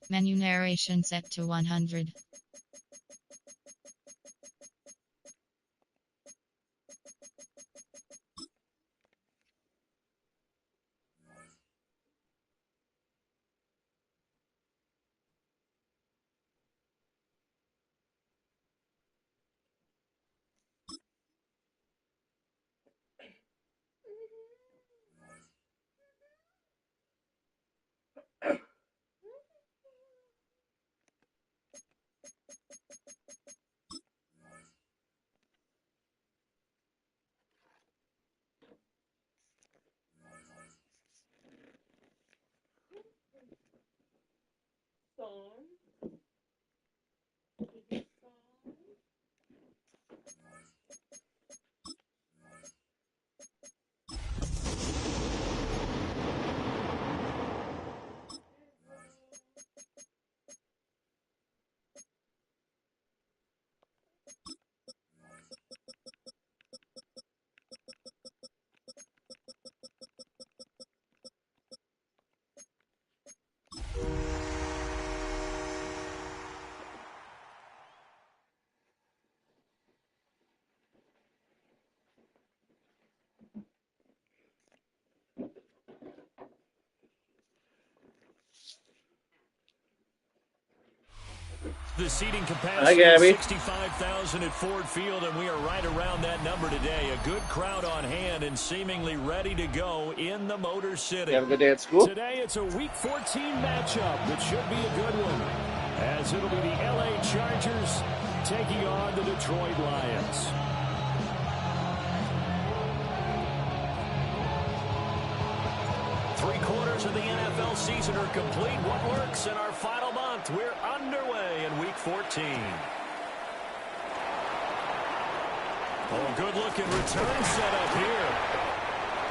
Menu narration set to 100. The seating capacity is 65,000 at Ford Field, and we are right around that number today. A good crowd on hand and seemingly ready to go in the Motor City. You have a good day at school? Today it's a Week 14 matchup that should be a good one, as it'll be the LA Chargers taking on the Detroit Lions. Three-quarters of the NFL season are complete. What works in our final month? We're underway in Week 14. Oh, good-looking return set up here.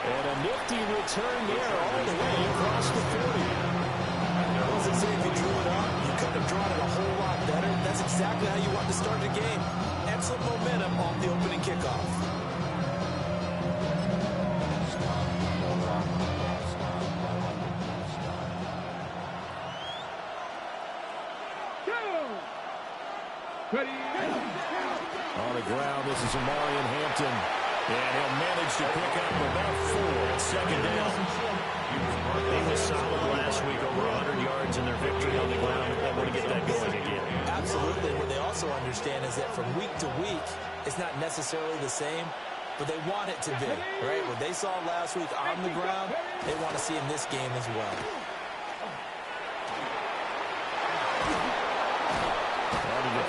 And a nifty return there all the way across the 40. I wasn't saying if you drew it up, you couldn't have drawn it a whole lot better. That's exactly how you want to start the game. Excellent momentum off the opening kickoff. On the ground, this is Amarian Hampton. And he'll manage to pick up about 4 at second down. They were solid last week, over 100 yards in their victory on the ground. They want to get that going again. Absolutely. What they also understand is that from week to week, it's not necessarily the same, but they want it to be, right? What they saw last week on the ground, they want to see in this game as well.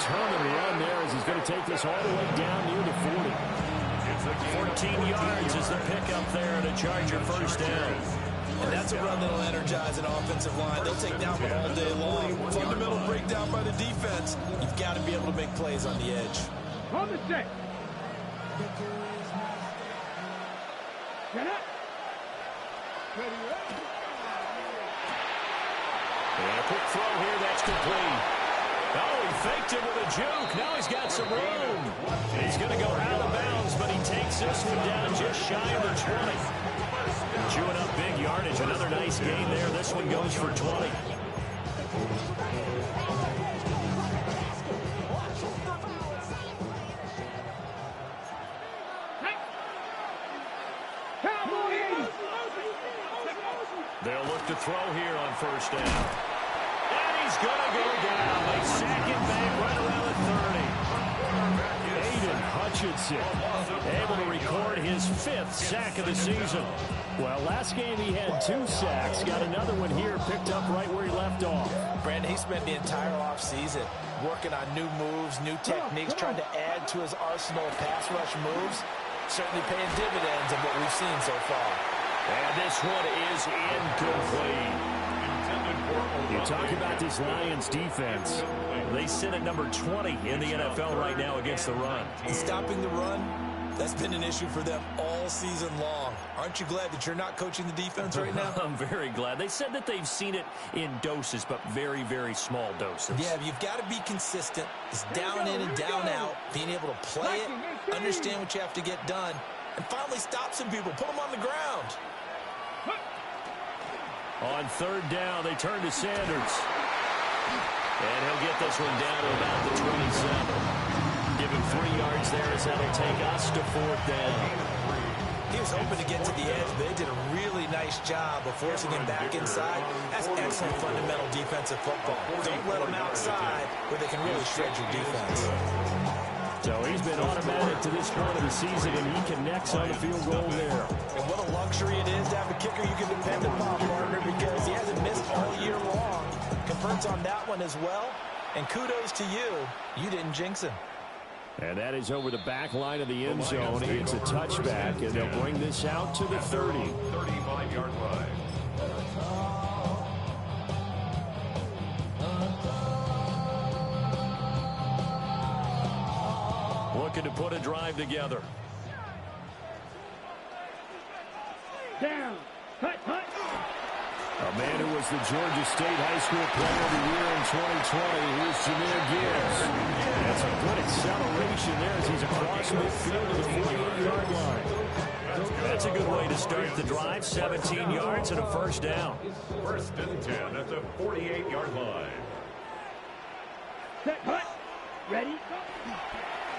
Determined run there as he's going to take this all the way down near the 40. 14 yards is the pickup there and a Charger first down. And that's a run that'll energize an offensive line. They'll take down one all day long. Fundamental breakdown by the defense. You've got to be able to make plays on the edge. On the set. Get up. And a quick throw here, that's complete. Oh, he faked it with a juke. Now he's got some room. He's going to go out of bounds, but he takes this one down just shy of the 20. Chewing up big yardage. Another nice gain there. This one goes for 20. They'll look to throw here on first down. He's going to go down. They sack him back right around the 30. Aiden Hutchinson able to record his 5th sack of the season. Well, last game he had 2 sacks. Got another one here picked up right where he left off. Brandon, he spent the entire offseason working on new moves, new techniques, trying to add to his arsenal of pass rush moves. Certainly paying dividends of what we've seen so far. And this one is incomplete. You talk about this Lions defense. They sit at number 20 in the NFL right now against the run. And stopping the run, that's been an issue for them all season long. Aren't you glad that you're not coaching the defense right now? I'm very glad. They said that they've seen it in doses, but very, very small doses. Yeah, you've got to be consistent. It's down in and down out. Being able to play it, understand what you have to get done, and finally stop some people. Put them on the ground. On third down, they turn to Sanders. And he'll get this one down to about the 27. Give him 3 yards there as that'll take us to fourth down. He was hoping to get to the edge, but they did a really nice job of forcing him back inside. That's excellent fundamental defensive football. Don't let him outside where they can really shred your defense. So he's been automatic to this point of the season, and he connects on the field goal there. And what a luxury it is to have a kicker you can depend upon, partner, because he hasn't missed all year long. Converts on that one as well. And kudos to you. You didn't jinx him. And that is over the back line of the end zone. It's a touchback, and they'll bring this out to the 30. 35-yard line. Looking to put a drive together. Down. Hut, hut. A man who was the Georgia State High School Player of the Year in 2020. Here's Jahmyr Gibbs. That's a good acceleration there as he's across midfield to the 48-yard line. That's a good way to start the drive. 17 yards and a first down. First and 10 at the 48-yard line. Set, hut. Ready, go.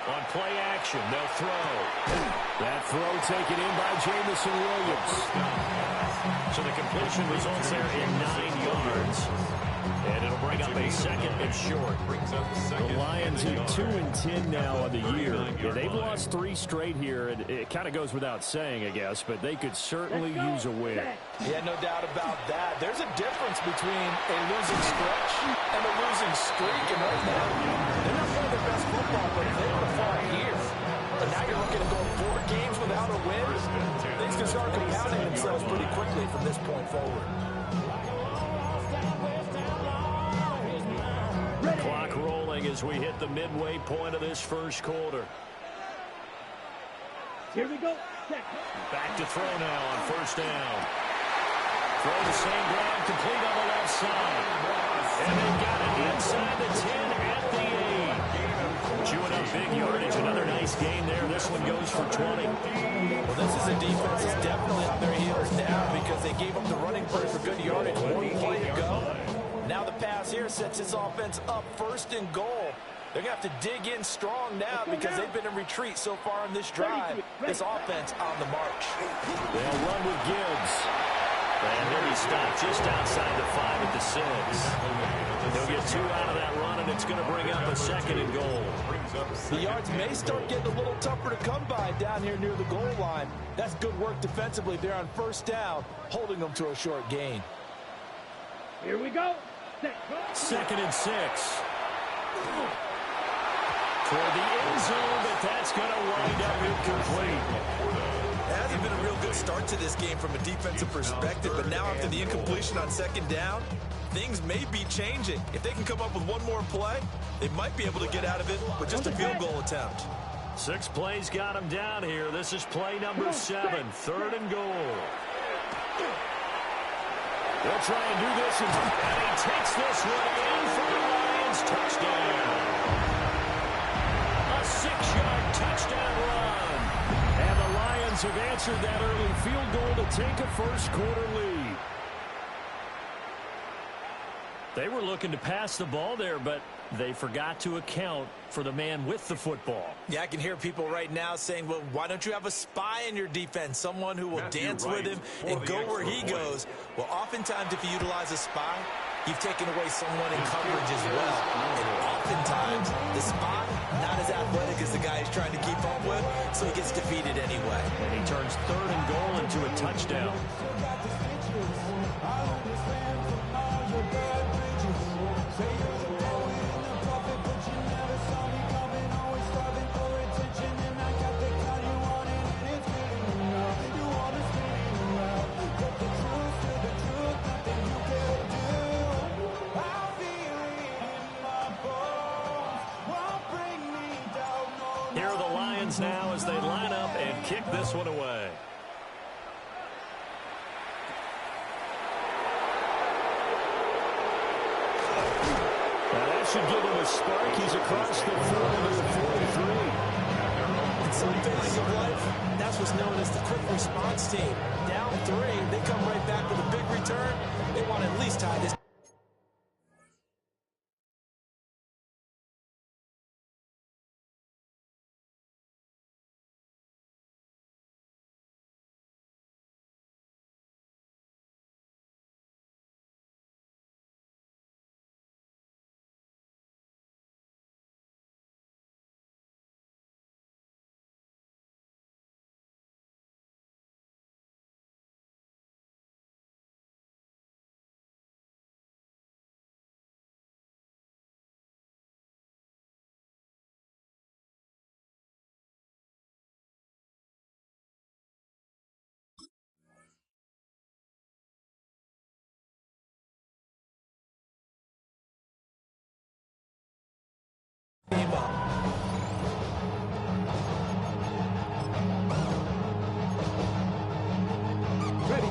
On play action, they'll throw. That throw taken in by Jamison Williams. So the completion results there in 9 yards. And it'll bring up a second and short. The Lions are 2-10 now on the year. Yeah, they've lost 3 straight here, and it kind of goes without saying, I guess, but they could certainly use a win. Yeah, no doubt about that. There's a difference between a losing stretch and a losing streak. And right now, they're not playing their best football, but they want to fall here. But now you're looking at going 4 games without a win. Things can start compounding themselves pretty quickly from this point forward. Clock rolling as we hit the midway point of this first quarter. Here we go. Set. Back to throw now on first down. Throw the same ground, complete on the left side. And they've got it inside the 10 at the 8. Chewing up big yardage. Another nice gain there. This one goes for 20. Well, this is a defense that's definitely on their heels now because they gave up the running play for good yardage. 1 play to go. Now the pass here sets this offense up first and goal. They're going to have to dig in strong now because they've been in retreat so far in this drive. This offense on the march. They'll run with Gibbs. And he'll be stopped just outside the 5 at the 6. They'll get 2 out of that run, and it's going to bring up a second and goal. The yards may start getting a little tougher to come by down here near the goal line. That's good work defensively there on first down, holding them to a short gain. Here we go. Set. Second and 6. Toward the end zone, but that's going to wind up incomplete. It hasn't been a real good start to this game from a defensive perspective, but now after the incompletion on second down, things may be changing. If they can come up with one more play, they might be able to get out of it with just a field goal attempt. 6 plays got him down here. This is play number 7, third and goal. They'll try and do this, and he takes this one in for the Lions. Touchdown. A 6-yard touchdown run. And the Lions have answered that early field goal to take a first-quarter lead. They were looking to pass the ball there, but they forgot to account for the man with the football. Yeah, I can hear people right now saying, well, why don't you have a spy in your defense, someone who will dance with him and go where he goes? Well, oftentimes if you utilize a spy, you've taken away someone in coverage as well. And oftentimes the spy, not as athletic as the guy he's trying to keep up with, so he gets defeated anyway. And he turns third and goal into a touchdown. Here are the Lions now as they line up and kick this one away. Now that should give him a spark. He's across the 40 to the 43. And some phases of life, that's what's known as the quick response team. Down 3, they come right back with a big return. They want to at least tie this.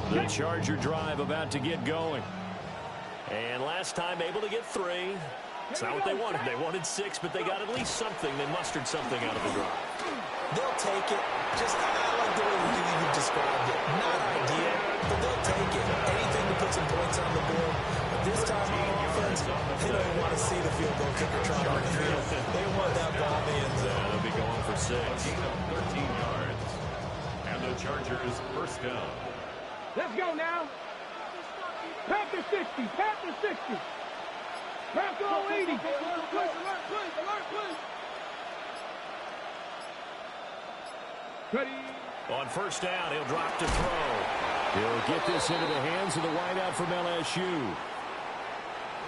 The Charger drive about to get going. And last time able to get 3. It's not what they wanted. They wanted 6, but they got at least something. They mustered something out of the drive. They'll take it. I like the way you described it. Not ideal, but they'll take it. Anything to put some points on the board. But this time on offense, they don't want to see the field goal kicker trying on the field. They want that ball in the end zone. They'll be going for 6. 13 yards. And the Chargers first down. Let's go now. Panther 60. Panther 60. Panther 80. Alert, please. Ready. On first down, he'll drop to throw. He'll get this into the hands of the wideout from LSU.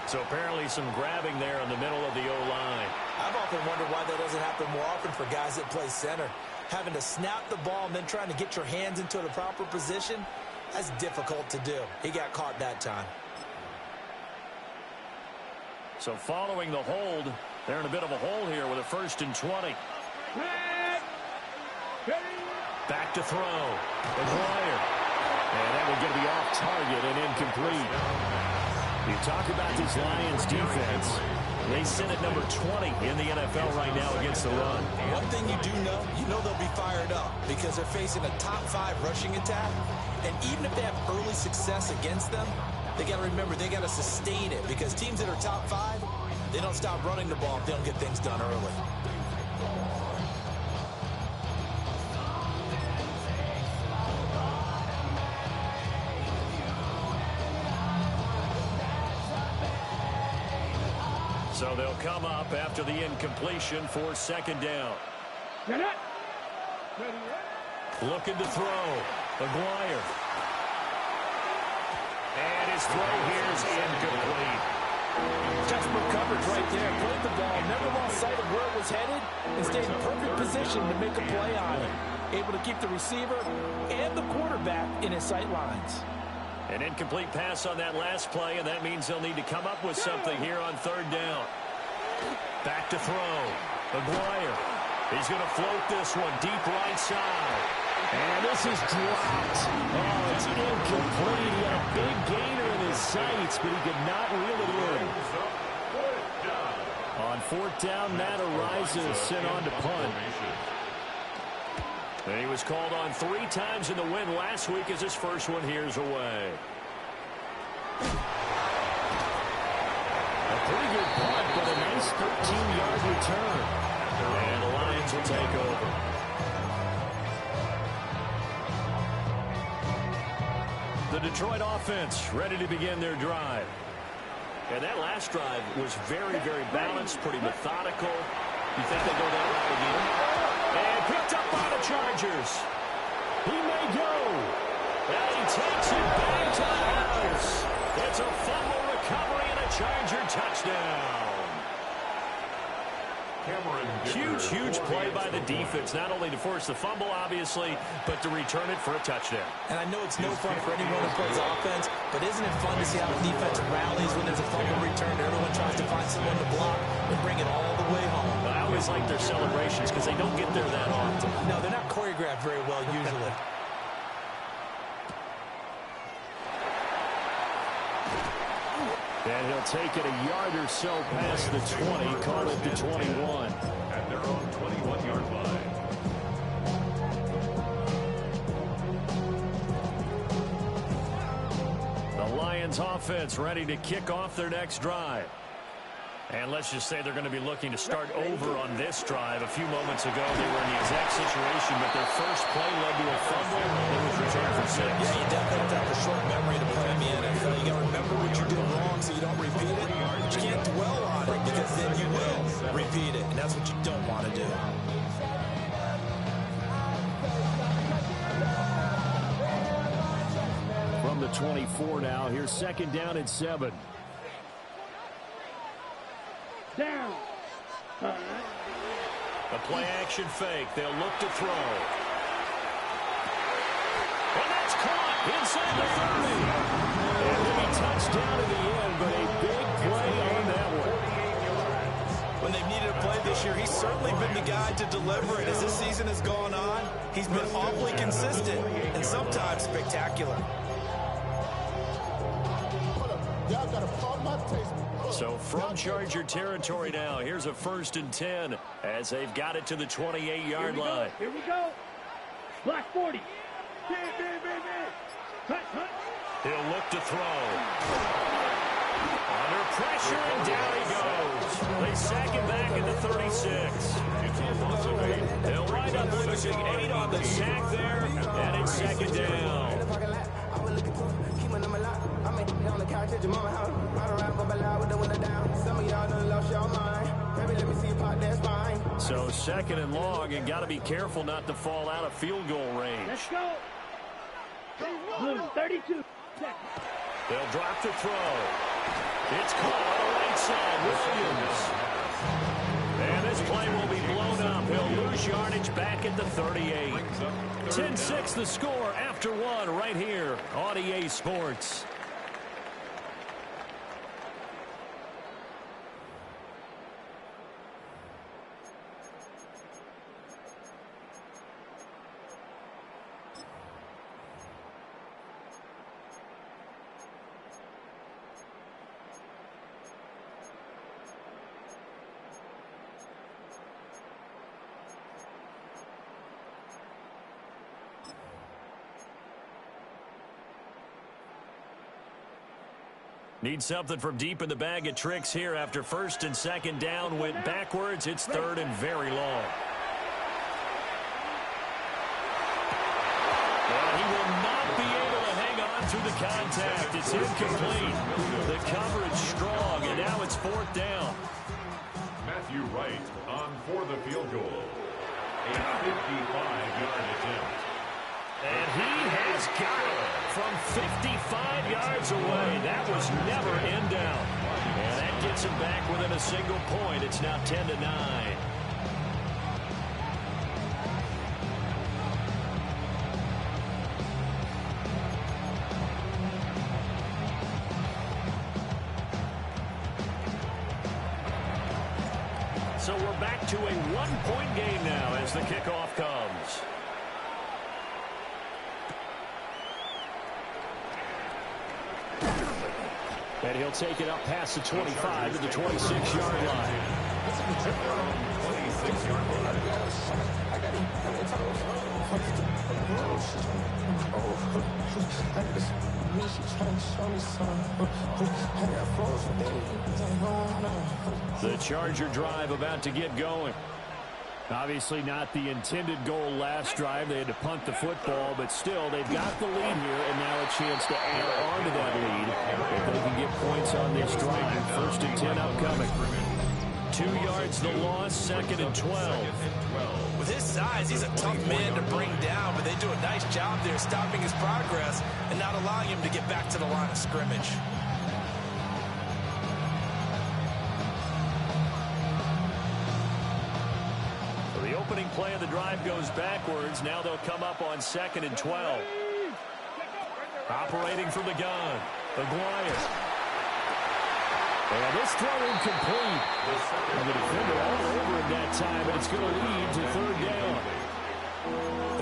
So apparently some grabbing there in the middle of the O-line. I've often wondered why that doesn't happen more often for guys that play center. Having to snap the ball and then trying to get your hands into the proper position, that's difficult to do. He got caught that time. So following the hold, they're in a bit of a hole here with a 1st and 20. Back to throw. McGuire. And that will get to be off target and incomplete. You talk about this Lions defense. They sit at number 20 in the NFL right now against the run. One thing you do know, they'll be fired up because they're facing a top 5 rushing attack. And even if they have early success against them, they got to remember they got to sustain it because teams that are top 5, they don't stop running the ball if they don't get things done early. So they'll come up after the incompletion for 2nd down. Looking to throw. McGuire. And his throw here is incomplete. Textbook coverage right there. Played the ball, never lost sight of where it was headed, and stayed in perfect position to make a play on it. Able to keep the receiver and the quarterback in his sight lines. An incomplete pass on that last play, and that means they'll need to come up with something here on 3rd down. Back to throw. McGuire. He's going to float this one deep right side. And this is dropped. Oh, it's incomplete. He had a big gainer in his sights, but he could not reel it in. On 4th down, Matt Ariza sent on to punt. And he was called on 3 times in the win last week as his first one here's away. A pretty good punt, but a nice 13-yard return. And the Lions will take over. The Detroit offense ready to begin their drive. And that last drive was very, very balanced, pretty methodical. You think they go that route again? And picked up by the Chargers. He may go. And he takes it back to the house. It's a fumble recovery and a Charger touchdown. Huge play by the defense, not only to force the fumble, obviously, but to return it for a touchdown. And I know it's no fun for anyone who plays offense, but isn't it fun to see how the defense rallies when there's a fumble return? Everyone tries to find someone to block and bring it all the way home. I always like their celebrations because they don't get there that often. No, they're not choreographed very well usually. And he'll take it a yard or so past the 20, call it the 21. At their own 21-yard line. Lions offense ready to kick off their next drive. And let's just say they're going to be looking to start over on this drive. A few moments ago, they were in the exact situation, but their first play led to a fumble. It was returned for 6. Yeah, you definitely have to have a short memory to play in the NFL. You got to remember what you did wrong so you don't repeat it. But you can't dwell on it because then you will repeat it, and that's what you don't want to do. From the 24 now, here's 2nd down and 7. Down. A play-action fake. They'll look to throw. And that's caught inside the 30. And then he touchdown in the end, but a big play on that one. When they've needed a play this year, he's certainly been the guy to deliver it. As this season has gone on, he's been awfully consistent and sometimes spectacular. So from Charger territory now, here's a 1st and 10 as they've got it to the 28-yard line. Here we go. Black 40. Hut. He'll look to throw. Under pressure, and down he goes. They sack him back at the 36. They'll wind up losing 8 on the sack there, and it's 2nd down. So 2nd and long, and got to be careful not to fall out of field goal range. Let's go. Blue 32. They'll drop the throw. It's caught on the right side. Williams. And this play will be blown up. He'll lose yardage back at the 38. 10-6 the score after 1 right here on EA Sports. Need something from deep in the bag of tricks here after 1st and 2nd down went backwards. It's 3rd and very long. Well, he will not be able to hang on through the contact. It's incomplete. The coverage strong, and now it's 4th down. Matthew Wright on for the field goal. A 55-yard attempt. And he has got it from 55 yards away. That was never in doubt. And that gets him back within a single point. It's now 10-9. So we're back to a one-point game now as the kickoff comes. And he'll take it up past the 25 to the 26-yard line. The Charger drive about to get going. Obviously not the intended goal last drive. They had to punt the football, but still, they've got the lead here, and now a chance to add on to that lead if they can get points on this drive. 1st and 10 upcoming. 2 yards the loss, 2nd and 12. With his size, he's a tough man to bring down, but they do a nice job there stopping his progress and not allowing him to get back to the line of scrimmage. Opening play of the drive goes backwards. Now they'll come up on 2nd and 12. Operating from the gun, Aguirre. And this throw incomplete. And the defender all over him that time, but it's going to lead to 3rd down.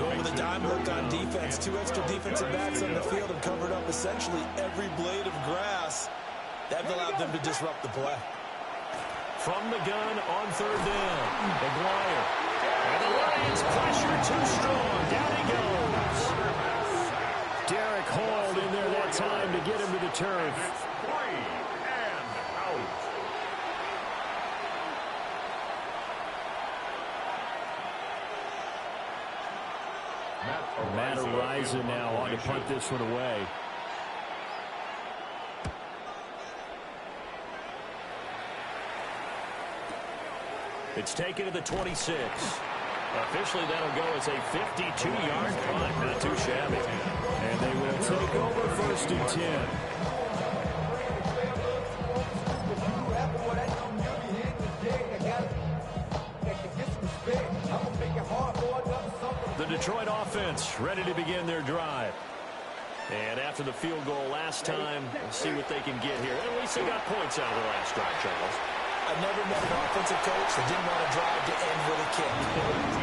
Over the dime look on defense. 2 extra defensive backs on the field and covered up essentially every blade of grass. That allowed them to disrupt the play. From the gun on 3rd down, Aguirre. And the Lions pressure too strong. Down he goes. Derek Hall in there that time to get him to the turf. It's 3 and out. Matt Ariza now on to punt this one away. It's taken to the 26. Officially, that'll go as a 52-yard punt. Not too shabby. And they will take over first and 10. The Detroit offense ready to begin their drive. And after the field goal last time, we'll see what they can get here. At least they got points out of the last drive, Charles. I've never met an offensive coach that didn't want to drive to end with a kick.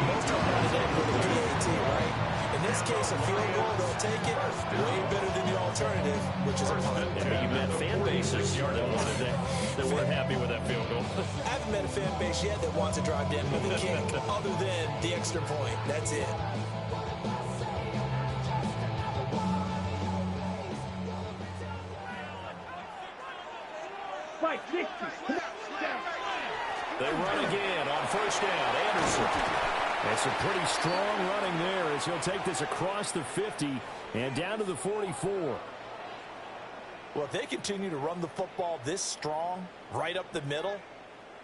Most of them want to end with a PAT, right? In this case, a field goal, they'll take it. Way better than the alternative, which is a punt. And you've met fan bases that weren't happy with that field goal. I haven't met a fan base yet that wants to drive to end with a kick, other than the extra point. That's it. Fight 60. They run again on first down. Anderson. It's a pretty strong running there as he'll take this across the 50 and down to the 44. Well, if they continue to run the football this strong, right up the middle,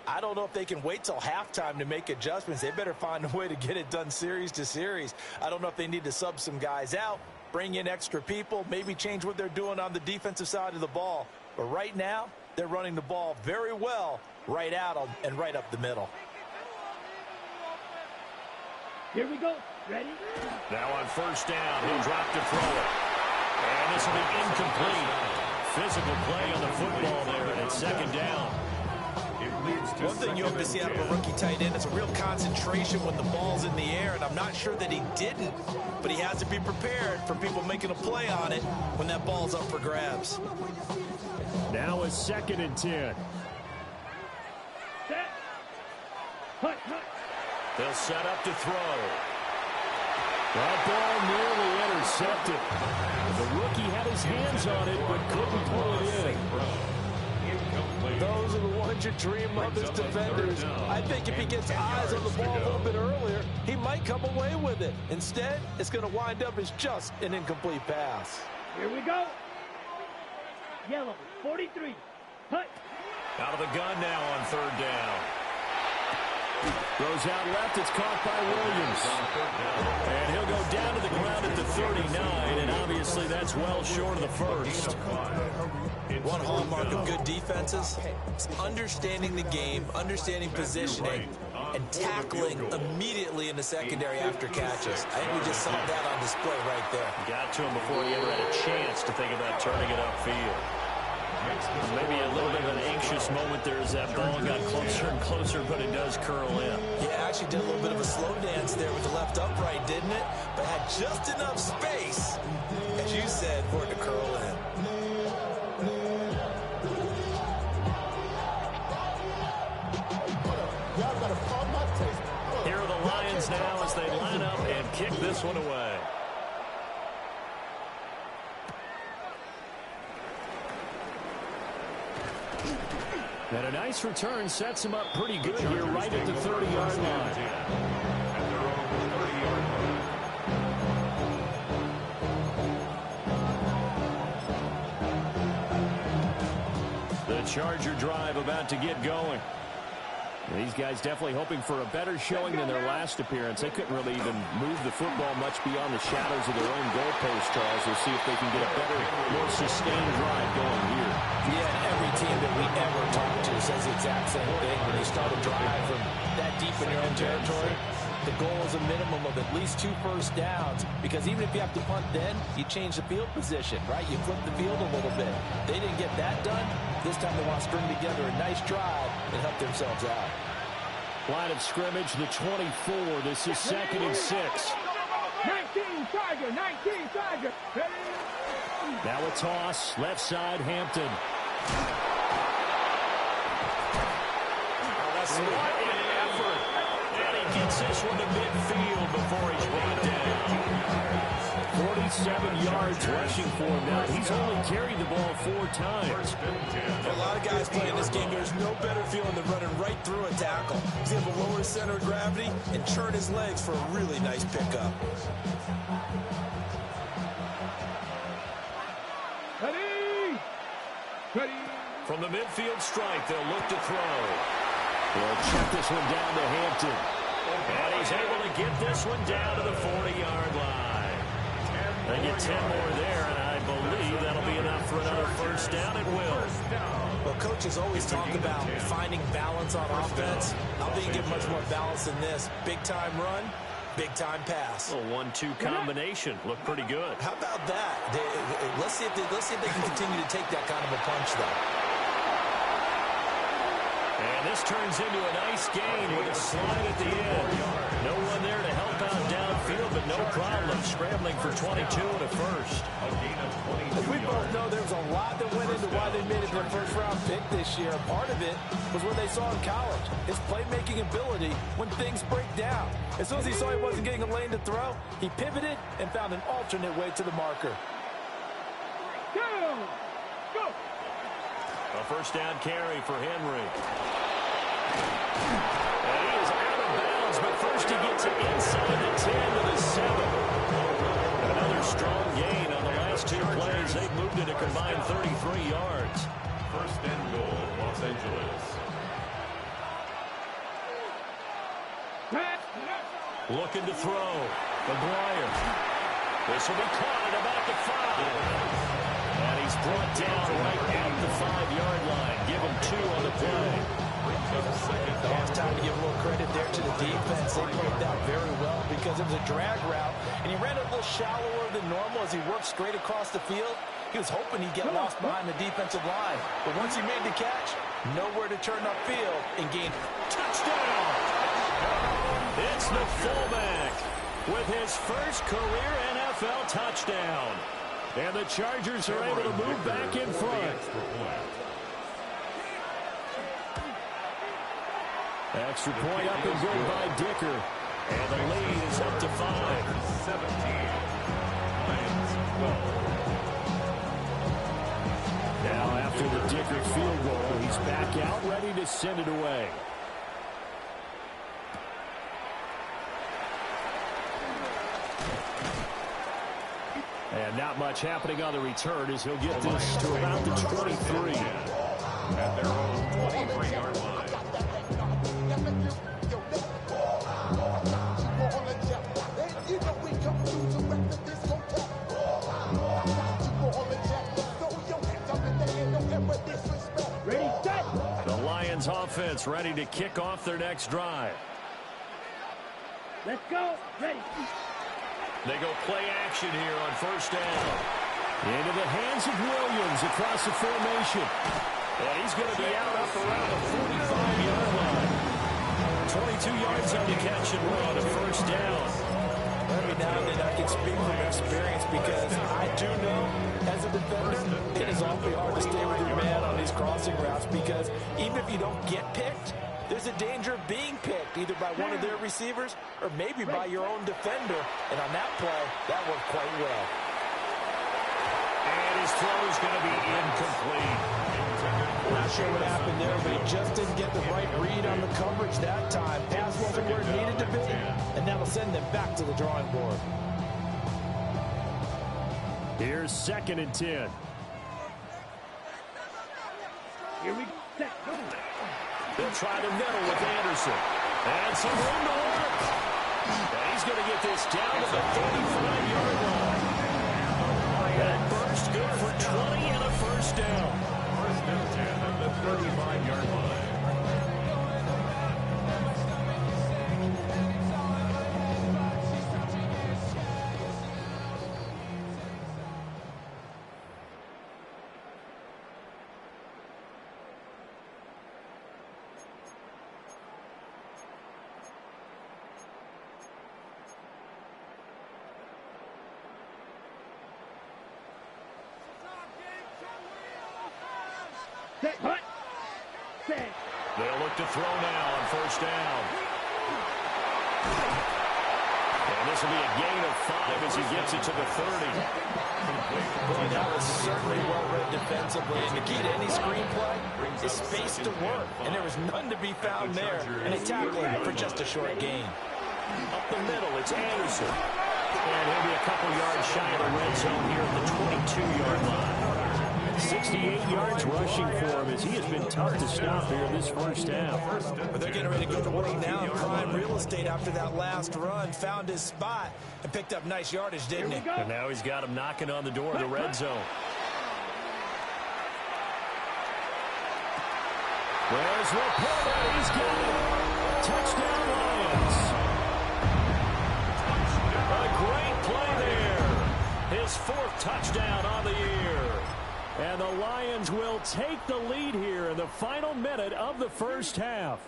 I don't know if they can wait till halftime to make adjustments. They better find a way to get it done series to series. I don't know if they need to sub some guys out, bring in extra people, maybe change what they're doing on the defensive side of the ball. But right now, they're running the ball very well right out and right up the middle. Here we go. Ready? Now on first down, he'll drop to throw it. And this will be incomplete. Physical play on the football there at second down. One thing you hope to see out of a rookie tight end is a real concentration when the ball's in the air, and I'm not sure that he didn't, but he has to be prepared for people making a play on it when that ball's up for grabs. Now a second and 10. Set. Hut, hut. They'll set up to throw. That ball nearly intercepted. The rookie had his hands on it, but couldn't pull it in. Those are the ones you dream of as defenders. I think if he gets eyes on the ball a little bit earlier, he might come away with it. Instead, it's going to wind up as just an incomplete pass. Here we go. Yellow, 43. Hut. Out of the gun now on third down. Throws out left. It's caught by Williams. And he'll go down to the ground at the 39, and obviously that's well short of the first. One hallmark of good defenses is understanding the game, understanding positioning, and tackling immediately in the secondary after catches. I think we just saw that on display right there. Got to him before he ever had a chance to think about turning it upfield. Maybe a little bit of an anxious moment there as that ball got closer and closer, but it does curl in. Yeah, actually did a little bit of a slow dance there with the left upright, didn't it? But had just enough space, as you said, for it to curl in. Here are the Lions now as they line up and kick this one away. And a nice return sets him up pretty good here right at the 30-yard line. The Charger drive about to get going. These guys definitely hoping for a better showing than their last appearance. They couldn't really even move the football much beyond the shadows of their own goalpost, Charles. We'll see if they can get a better, more sustained drive going here. Yeah, and every team that we ever talk to says the exact same thing. When you start a drive from that deep in your own territory, the goal is a minimum of at least 2 first downs, because even if you have to punt then, you change the field position, right? You flip the field a little bit. They didn't get that done. This time they want to string together a nice drive and help themselves out. Line of scrimmage, the 24. This is second and 6. 19 Charger, 19 Charger. Ready? Now a toss, left side, Hampton. Oh, that's What an effort. And he gets this one to midfield before he's brought down. 47 yards rushing for him now. He's only carried the ball 4 times. For a lot of guys playing this game, there's no better feeling than running right through a tackle. He's able to lower his center of gravity and turn his legs for a really nice pickup. Ready? Ready? From the midfield strike, they'll look to throw. They'll check this one down to Hampton. And he's able to get this one down to the 40-yard line. They get 10 more there, and I believe that'll be enough for another first down. It will. Well, coaches always talk about finding balance on offense. I don't think you get much more balance than this. Big-time run, big-time pass. A 1-2 combination. Looked pretty good. How about that? Let's see if they can continue to take that kind of a punch, though. And this turns into a nice gain with a slide at the end. No one there to help out downfield, but no problem scrambling for 22 and a first. As we both know, there was a lot that went into why they made it their first-round pick this year. Part of it was what they saw in college, his playmaking ability when things break down. As soon as he saw he wasn't getting a lane to throw, he pivoted and found an alternate way to the marker. Go! Go! A first down carry for Henry. And he is out of bounds, but first he gets it inside the 10 to the 7. Another strong gain on the last 2 plays. They've moved it a combined 33 yards. First and goal, Los Angeles. Looking to throw. McGuire. This will be caught at about the 5. And he's brought down right at the 5-yard line. Give him 2 on the play. It's time to give a little credit there to the defense. They played that very well because it was a drag route, and he ran it a little shallower than normal as he worked straight across the field. He was hoping he'd get lost behind the defensive line. But once he made the catch, nowhere to turn upfield and gain Touchdown! It's the fullback with his first career NFL touchdown. And the Chargers are able to move back in front. Extra point up and good by Dicker. And the lead is up to 5. 17. Lions 12. Now after the Dicker field goal, he's back out ready to send it away. And not much happening on the return as he'll get this to about the 23. At their own 23-yard line. Ready, set! The Lions offense ready to kick off their next drive. Let's go! Ready! They go play action here on first down. Into the hands of Williams across the formation. And he's going to be out up around the 45-yard line. 22 yards on the catch and run, a first down. Every now and then I can speak from experience because I do know as a defender it is awfully hard to stay with your man on these crossing routes because even if you don't get picked, there's a danger of being picked either by one of their receivers or maybe by your own defender. And on that play, that worked quite well. And his throw is going to be incomplete. Not sure what happened there, but he just didn't get the right read on the coverage that time. Pass wasn't where it needed to be, and that'll send them back to the drawing board. Here's 2nd and 10. Here we go. Set. Go. They'll try to middle with Anderson. And some room to work. And he's going to get this down to the 35-yard line. That burst good for 20 and a first down. First and 10 at the 35-yard line. Set. Hut. Set. They'll look to throw now on first down. And And this will be a gain of 5 as he gets it to the 30. Boy, that was certainly well-read defensively. And the key to any screenplay is space to work. And there was none to be found there. And they tackle him for just a short gain. Up the middle, it's Anderson. And he'll be a couple yards shy of the red zone here at the 22-yard line. 68 yards rushing for him as he has been tough to stop here in this first half. But they're getting ready to go to work now in prime real estate after that last run. Found his spot and picked up nice yardage, didn't he? And now he's got him knocking on the door of the red zone. There's Laporta. He's got it. Touchdown, Lions. A great play there. His 4th touchdown on the year. And the Lions will take the lead here in the final minute of the first half.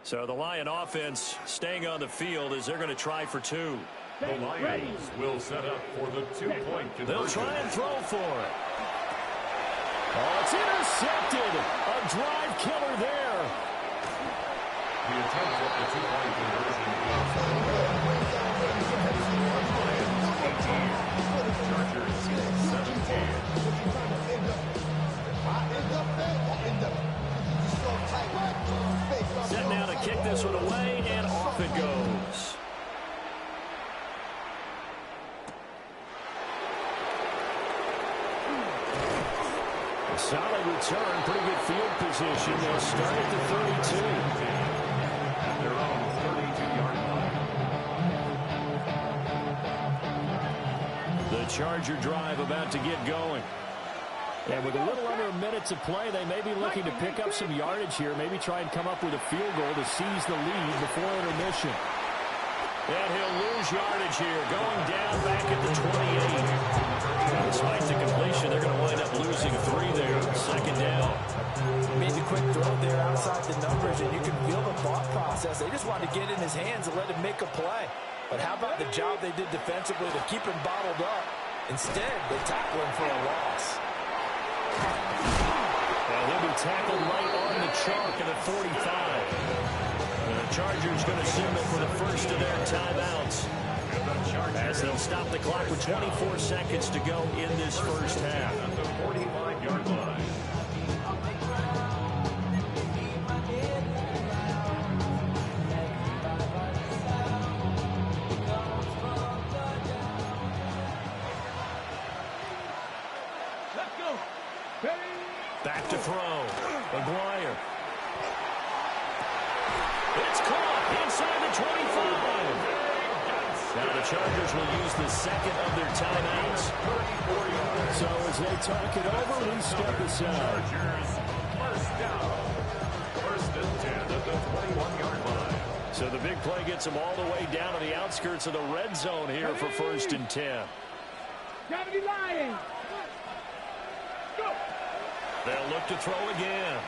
So the Lion offense staying on the field as they're going to try for 2. The Lions will set up for the 2-point conversion. They'll try and throw for it. Oh, it's intercepted. A drive killer there. The attempt at the 2-point conversion Set now to kick this one away, and off it goes. A solid return, pretty good field position. They'll start at the 32. at their own 32-yard line. The Charger drive about to get going. And with a little under a minute to play, they may be looking to pick up some yardage here, maybe try and come up with a field goal to seize the lead before intermission. And he'll lose yardage here, going down back at the 28. Despite the completion, they're going to wind up losing 3 there. 2nd down. Made the quick throw there outside the numbers, and you can feel the thought process. They just wanted to get in his hands and let him make a play. But how about the job they did defensively to keep him bottled up? Instead, they tackle him for a loss. And he'll be tackled right on the chalk at the 45. And the Chargers going to signal for the first of their timeouts, as they'll stop the clock with 24 seconds to go in this first half. At the 45-yard line. Let's go. Ready? Back to throw. McGuire. It's caught inside the 25. Now the Chargers will use the second of their timeouts. So as they talk it over, we step aside. Chargers, first down. 1st and 10 at the 21-yard line. So the big play gets them all the way down to the outskirts of the red zone here for 1st and 10. Gravity Lions. Go. They'll look to throw again.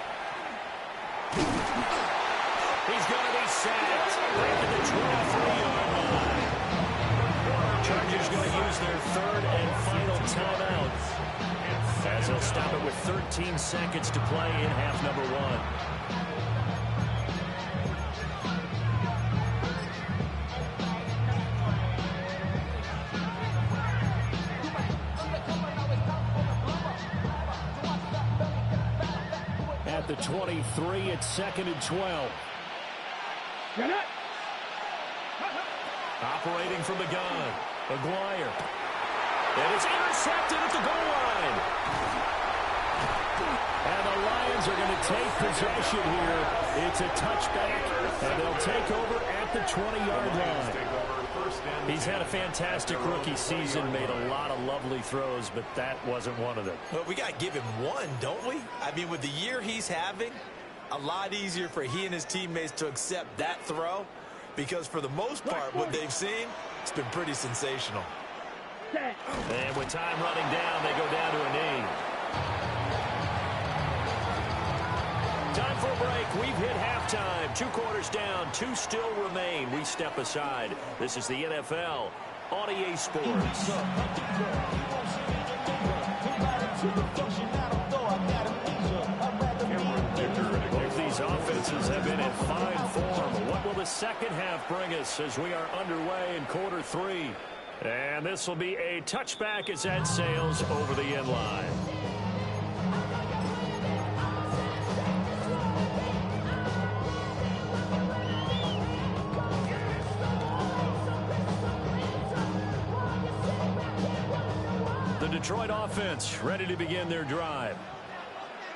He's going to be sacked back at the 23-yard line. Chargers going to use their 3rd and final timeout, as they'll stop it with 13 seconds to play in half number 1. At the 23, it's 2nd and 12. Get it. Operating from the gun, McGuire. And it's intercepted at the goal line. And the Lions are going to take possession here. It's a touchback, and they'll take over at the 20-yard line. He's had a fantastic rookie season, made a lot of lovely throws, but that wasn't one of them. Well, we got to give him one, don't we? I mean, with the year he's having, a lot easier for he and his teammates to accept that throw, because for the most part, what they've seen, it's been pretty sensational. And with time running down, they go down to a knee. Time for a break. We've hit halftime. 2 quarters down. 2 still remain. We step aside. This is the NFL on EA Sports. Both these offenses have been in fine form. What will the second half bring us as we are underway in quarter three? And this will be a touchback as that sails over the end line. The Detroit offense ready to begin their drive.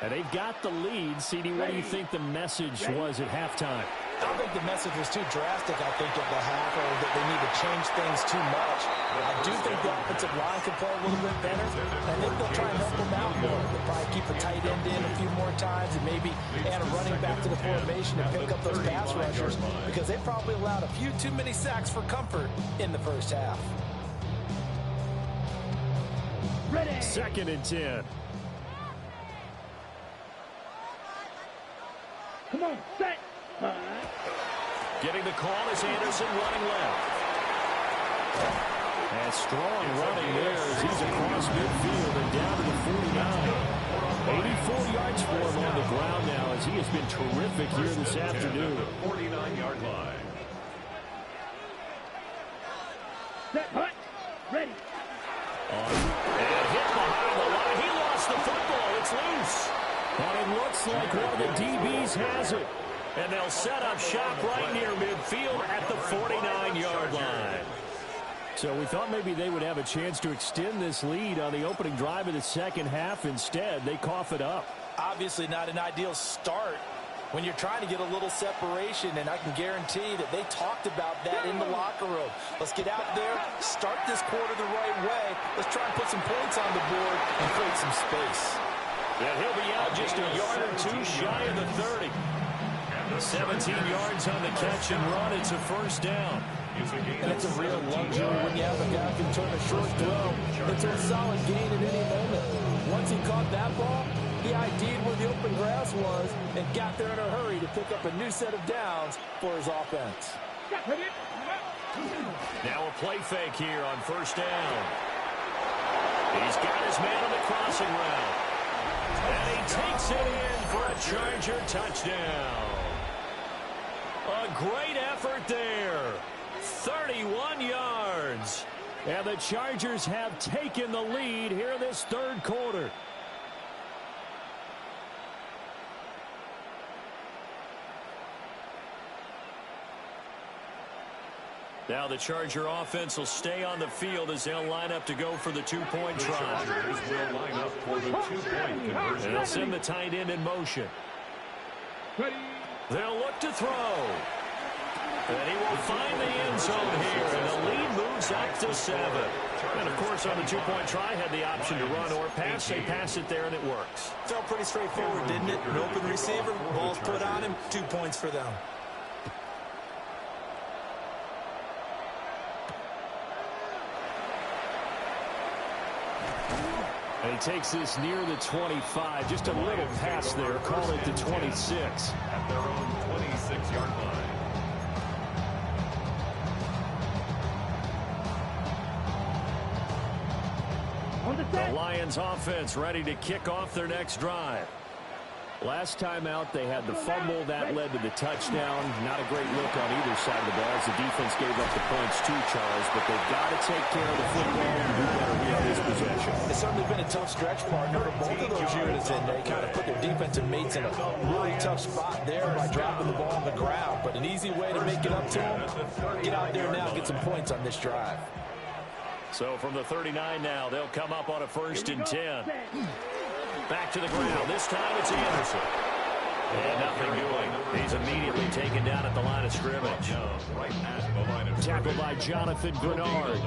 And they've got the lead. CD, what do you think the message was at halftime? I don't think the message was too drastic, I think, at the half, or that they need to change things too much. I do think the offensive line can play a little bit better. I think they'll try and help them out more. They'll probably keep a tight end in a few more times and maybe add a running back to the formation to pick up those pass rushers, because they probably allowed a few too many sacks for comfort in the first half. Ready. 2nd and 10. Come on, set. Getting the call is Anderson running left. And strong running there as he's across midfield and down to the 49. 84 yards for him on the ground now as he has been terrific here this afternoon. 49-yard line. Set, hut. Ready. And hit behind the line. He lost the football. It's loose. And it looks like one of the DBs has it. And they'll set up shop right near midfield at the 49-yard line. So we thought maybe they would have a chance to extend this lead on the opening drive of the second half. Instead, they cough it up. Obviously not an ideal start when you're trying to get a little separation, and I can guarantee that they talked about that in the locker room. Let's get out there, start this quarter the right way. Let's try and put some points on the board and create some space. And he'll be out just a yard or two shy of the 30. 17 yards on the catch and run. It's a first down. And it's a real luxury when you have a guy who can turn a short throw into a solid gain at any moment. Once he caught that ball, he ID'd where the open grass was and got there in a hurry to pick up a new set of downs for his offense. Now a play fake here on first down. He's got his man on the crossing route. And he takes it in for a Charger touchdown. A great effort there. 31 yards. And the Chargers have taken the lead here in this third quarter. Now the Charger offense will stay on the field as they'll line up to go for the two-point try. Chargers will line up for the two-point conversion. And they'll send the tight end in motion. Ready. They'll look to throw. And he will find the end zone here, and the lead moves up to 7. And, of course, on the two-point try, had the option to run or pass. They pass it there, and it works. Felt pretty straightforward, didn't it? An open receiver, ball's put on him, 2 points for them. And he takes this near the 25. Just a little pass there. Call it the 26. At their own 26-yard line. On the The set. Lions offense ready to kick off their next drive. Last time out, they had the fumble that led to the touchdown. Not a great look on either side of the ball as the defense gave up the points too, Charles. But they've got to take care of the football and do better here in this possession. It's certainly been a tough stretch partner for both of those units, and they kind of put their defensive mates in a really tough spot there by dropping the ball on the ground. But an easy way to make it up to them, get out there now and get some points on this drive. So from the 39 now, they'll come up on a 1st and 10. Back to the ground. This time it's Anderson. And nothing doing. He's immediately taken down at the line of scrimmage. Right at the line of Tackled by Jonathan Grenard.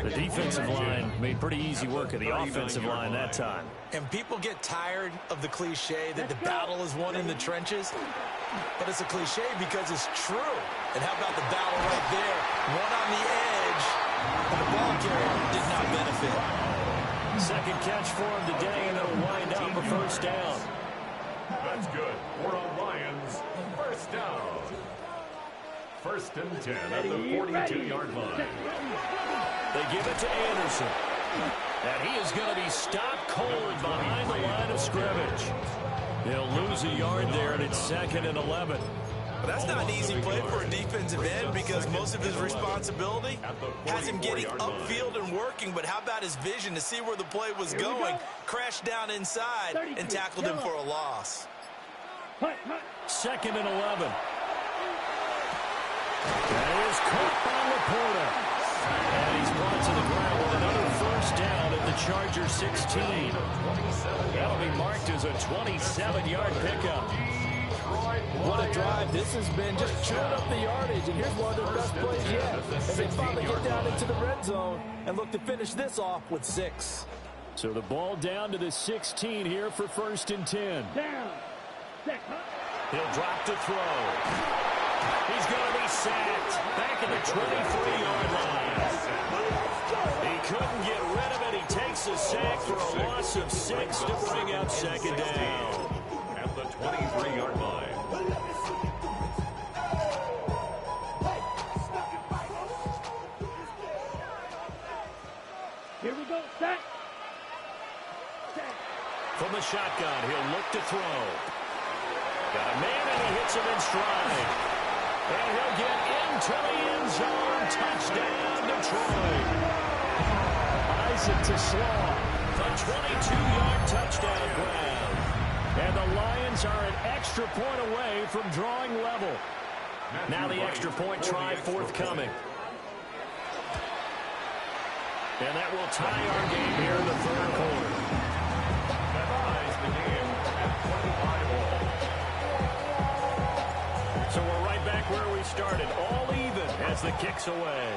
The defensive line made pretty easy work of the offensive line that time. And people get tired of the cliche that the battle is won in the trenches. But it's a cliche because it's true. And how about the battle right there? One on the edge, and the ball carrier did not benefit. Second catch for him today, and it'll wind up a first down. That's good for a Lions first down. 1st and 10 at the 42-yard line. They give it to Anderson. And he is going to be stopped cold behind the line of scrimmage. He'll lose a yard there, and it's 2nd and 11. But that's not an easy play for a defensive end because most of his responsibility has him getting upfield and working. But how about his vision to see where the play was going? Crashed down inside and tackled him for a loss. 2nd and 11. That is caught by Laporta. And he's brought to the ground with another first down at the Chargers 16. That'll be marked as a 27-yard pickup. What a drive this has been, just chewing up the yardage, and here's one of their best plays yet as they finally get down into the red zone and look to finish this off with 6. So the ball down to the 16 here for 1st and 10. Down. He'll drop to throw. He's going to be sacked back at the 23-yard line. He couldn't get rid of it. He takes a sack for a loss of 6 to bring out 2nd down. At the 23-yard line. Here we go. Set. From the shotgun, he'll look to throw. Got a man, and he hits him in stride. And he'll get into the end zone. Touchdown, Detroit. Isaac to Slaw. The 22-yard touchdown grab. And the Lions are an extra point away from drawing level. Now the extra point try forthcoming. And that will tie our game here in the 3rd quarter. That ties the game at 25 all. So we're right back where we started, all even as the kick's away.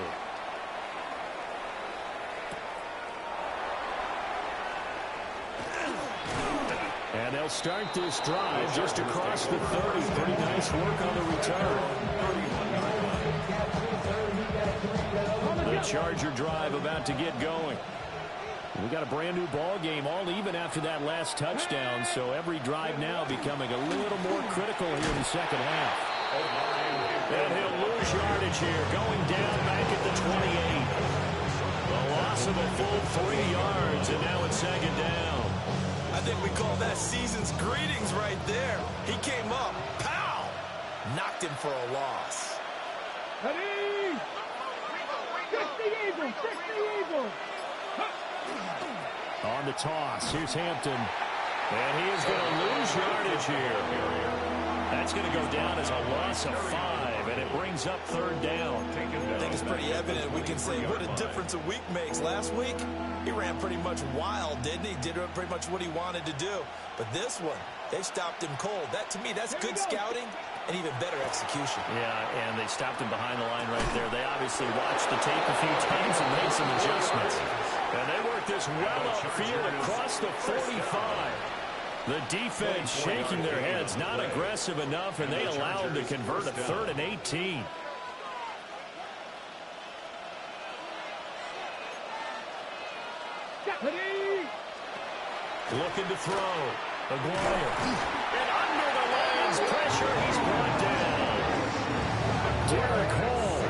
And they'll start this drive just across the 30. Pretty nice work on the return. The Charger drive about to get going. We got a brand new ball game, all even after that last touchdown. So every drive now becoming a little more critical here in the second half. And he'll lose yardage here, going down back at the 28. A loss of a full 3 yards, and now it's 2nd down. I think we call that season's greetings right there. He came up, pow! Knocked him for a loss. Ready? 60 Eagles! 60 Eagles! On the toss, here's Hampton. And he is going to lose yardage here. That's going to go down as a loss of 5, and it brings up 3rd down. I think it's pretty evident. We can say what a difference a week makes. Last week, he ran pretty much wild, didn't he? Did pretty much what he wanted to do. But this one, they stopped him cold. That, to me, that's good scouting and even better execution. Yeah, and they stopped him behind the line right there. They obviously watched the tape a few times and made some adjustments. And they worked this well upfield across the 45. The defense shaking their heads, not aggressive enough, and they allow them to convert a 3rd and 18. Looking to throw. Aguirre. And under the Lions' pressure, he's brought down. Derek Hall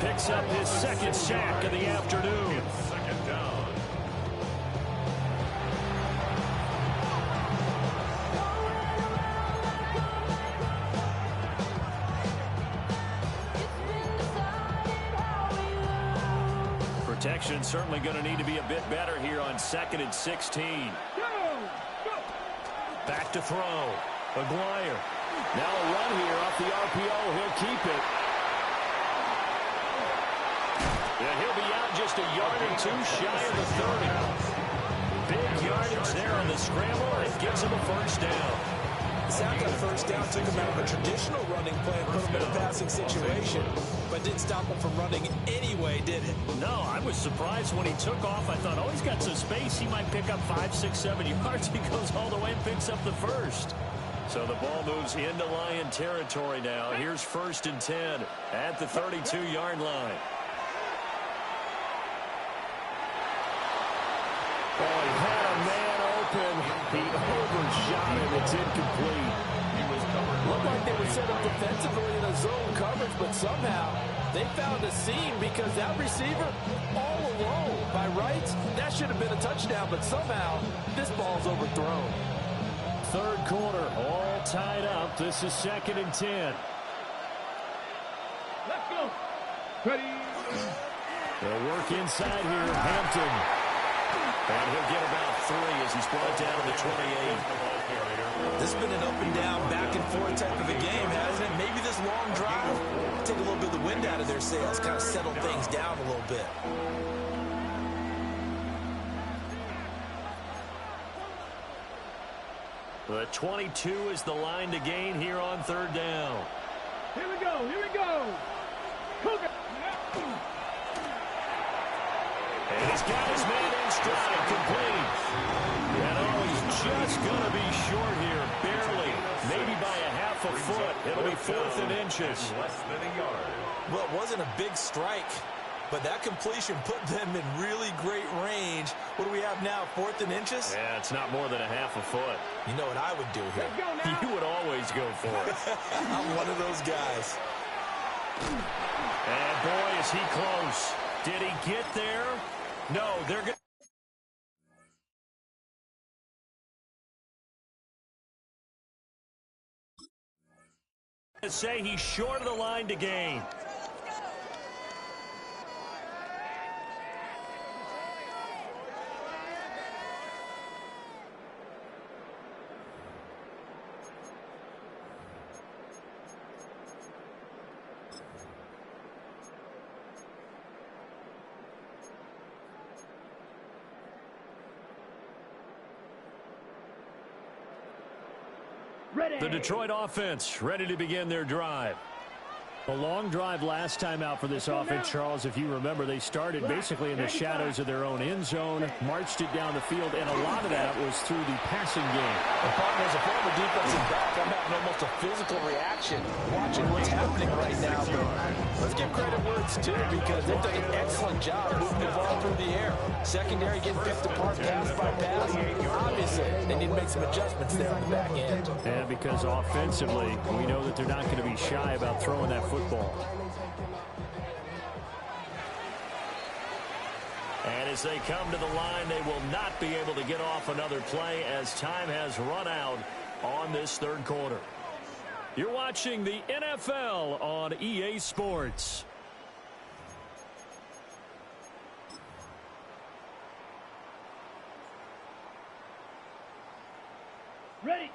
picks up his 2nd sack of the afternoon. 2nd down. Protection certainly going to need to be a bit better here on 2nd and 16. Back to throw. Aguirre. Now a run here off the RPO. He'll keep it. And he'll be out just a yard or 2 shy of the 30. Big yardage there on the scramble. It gives him a first down. After that first down, took him out of a traditional running play and put him in a passing situation, but didn't stop him from running anyway, did it? No, I was surprised when he took off. I thought, oh, he's got some space. He might pick up 5, 6, 7 yards. He goes all the way and picks up the first. So the ball moves into Lion territory now. Here's 1st and 10 at the 32-yard line. Oh, he had a man open. He overshot it. It's incomplete. Looked like they were set up defensively in a zone coverage, but somehow They found a seam because that receiver all alone. By rights, that should have been a touchdown, but somehow this ball's overthrown. Third quarter, all tied up. This is 2nd and 10. Let's go. Ready. They'll work inside here. Hampton. And he'll get about 3 as he's brought down to the 28. This has been an up and down, back and forth type of a game, hasn't it? Maybe this long drive take a little bit of the wind out of their sails, kind of settle things down a little bit. The 22 is the line to gain here on 3rd down. Here we go. Here we go. Cougar. And he's got his man in stride, complete. And he's just going to be short here, barely. Maybe by a half a foot. It'll be 4th and inches. Less than a yard. Well, it wasn't a big strike, but that completion put them in really great range. What do we have now, 4th and inches? Yeah, it's not more than a half a foot. You know what I would do here? You would always go for it. I'm one of those guys. And boy, is he close. Did he get there? No, they're going to say he's short of the line to gain. The Detroit offense ready to begin their drive. A long drive last time out for this offense, Charles. If you remember, they started basically in the shadows of their own end zone, marched it down the field, and a lot of that was through the passing game. And partner, as a former defensive back, I'm having almost a physical reaction watching what's happening right now. But let's give credit where it's due because they've done an excellent job moving the ball through the air. Secondary getting picked apart pass by pass. Obviously, they need to make some adjustments there on the back end. And because offensively, we know that they're not going to be shy about throwing that football. And as they come to the line, they will not be able to get off another play as time has run out on this 3rd quarter. You're watching the NFL on EA Sports. Ready.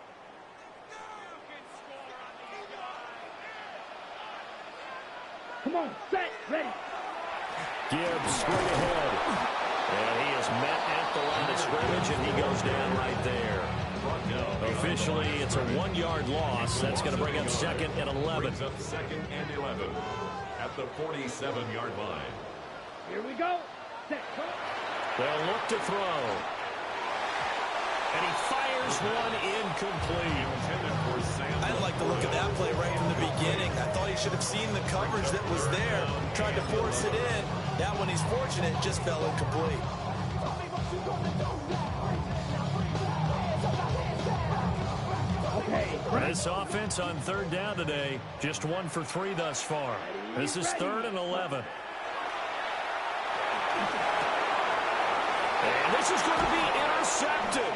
Come on, set, ready. Gibbs straight ahead. And he is met at the line of scrimmage, and he goes down right there. Officially, it's a 1-yard loss. That's going to bring up 2nd and 11. Brings up 2nd and 11 at the 47-yard line. Here we go. Set. They'll look to throw. And he fires one incomplete. I didn't like the look of that play right from the beginning. I thought he should have seen the coverage that was there, tried to force it in. That one, he's fortunate, just fell incomplete. This offense on 3rd down today, just 1 for 3 thus far. This is 3rd and 11. And this is going to be intercepted.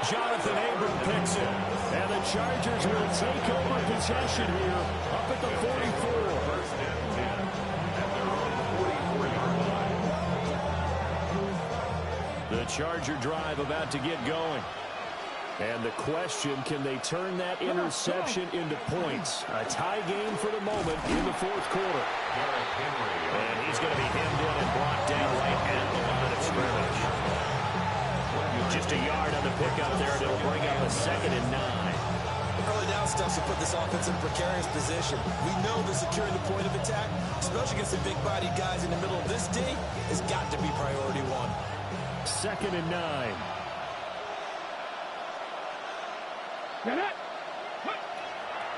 Jonathan Abram picks it. And the Chargers will take over possession here up at the 44. First and 10 at their own 44-yard line. The Charger drive about to get going. And the question, can they turn that interception into points? A tie game for the moment in the 4th quarter. And he's going to be hemmed in and brought down right at the line of scrimmage. Just a yard on the pickup there, and it'll bring up a 2nd and 9. Early down stuff to put this offense in a precarious position. We know that securing the point of attack, especially against the big-bodied guys in the middle of this D, has got to be priority 1. 2nd and 9.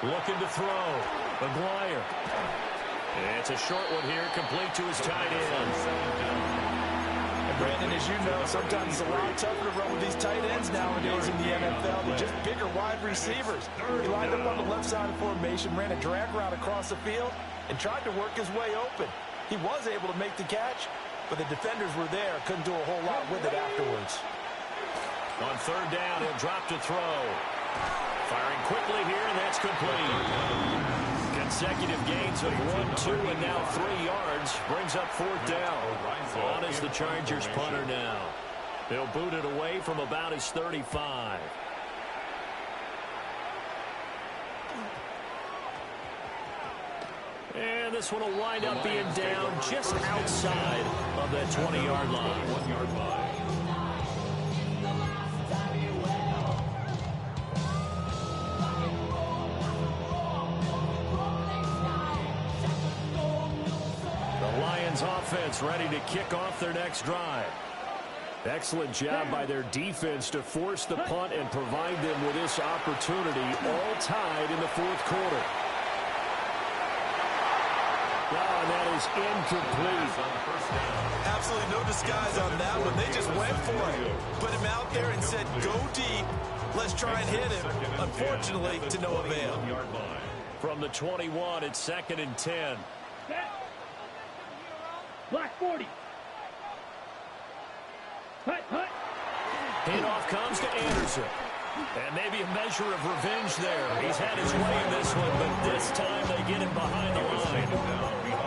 Looking to throw. McGuire. It's a short one here, complete to his tight end. And Brandon, as you know, sometimes it's a lot tougher to run with these tight ends nowadays in the NFL. They're just bigger wide receivers. He lined up on the left side of formation, ran a drag route across the field, and tried to work his way open. He was able to make the catch, but the defenders were there, couldn't do a whole lot with it afterwards. On third down, he'll drop to throw. Firing quickly here, and that's complete. Consecutive gains of 1, 2, and now 3 yards. Brings up fourth down. On is the Chargers punter now. They'll boot it away from about his 35. And this one will wind up being down just outside of that 20-yard line. 1-yard line. The Lions offense ready to kick off their next drive. Excellent job by their defense to force the punt and provide them with this opportunity, all tied in the fourth quarter. Oh, and that is incomplete. Absolutely no disguise on that one. They just went for it. Put him out there and said, go deep. Let's try and hit him. Unfortunately, to no avail. From the 21, it's 2nd and 10. Black 40. Hut, hut. Handoff comes to Anderson. And maybe a measure of revenge there. He's had his way in this one, but this time they get him behind the line.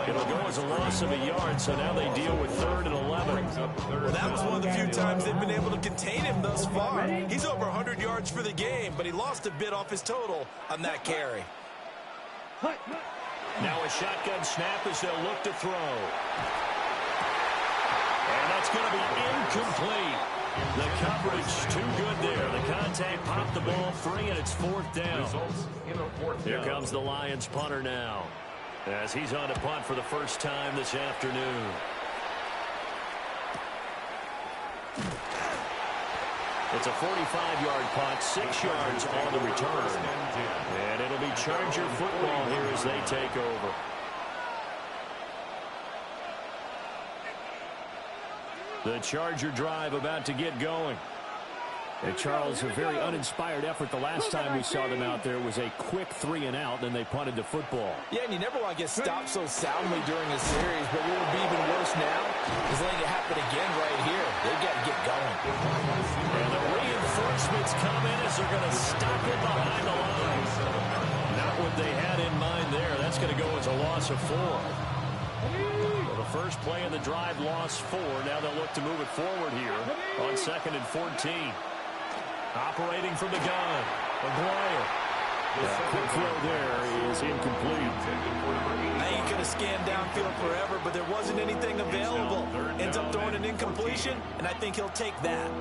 It'll go as a loss of a yard, so now they deal with 3rd and 11. Well, that was one of the few times they've been able to contain him thus far. He's over 100 yards for the game, but he lost a bit off his total on that carry. Now a shotgun snap as they'll look to throw. And that's going to be incomplete. The coverage too good there. The contact popped the ball free, and it's 4th down. Here comes the Lions punter now, as he's on to punt for the first time this afternoon. It's a 45-yard punt, 6 yards on the return. And it'll be Charger football here as they take over. The Charger drive about to get going. And Charles, a very uninspired effort the last time we saw them out there was a quick 3 and out, then they punted the football. Yeah, and you never want to get stopped so soundly during a series, but what would be even worse now is letting it happen again right here. They've got to get going. And the reinforcements come in as they're going to stop it behind the line. Not what they had in mind there. That's going to go as a loss of 4. Well, the first play of the drive lost 4. Now they'll look to move it forward here on 2nd and 14. Operating from the gun, Maguire. The quick throw there is incomplete. Now you could have scanned downfield forever, but there wasn't anything available. Ends up throwing an incompletion, and I think he'll take that.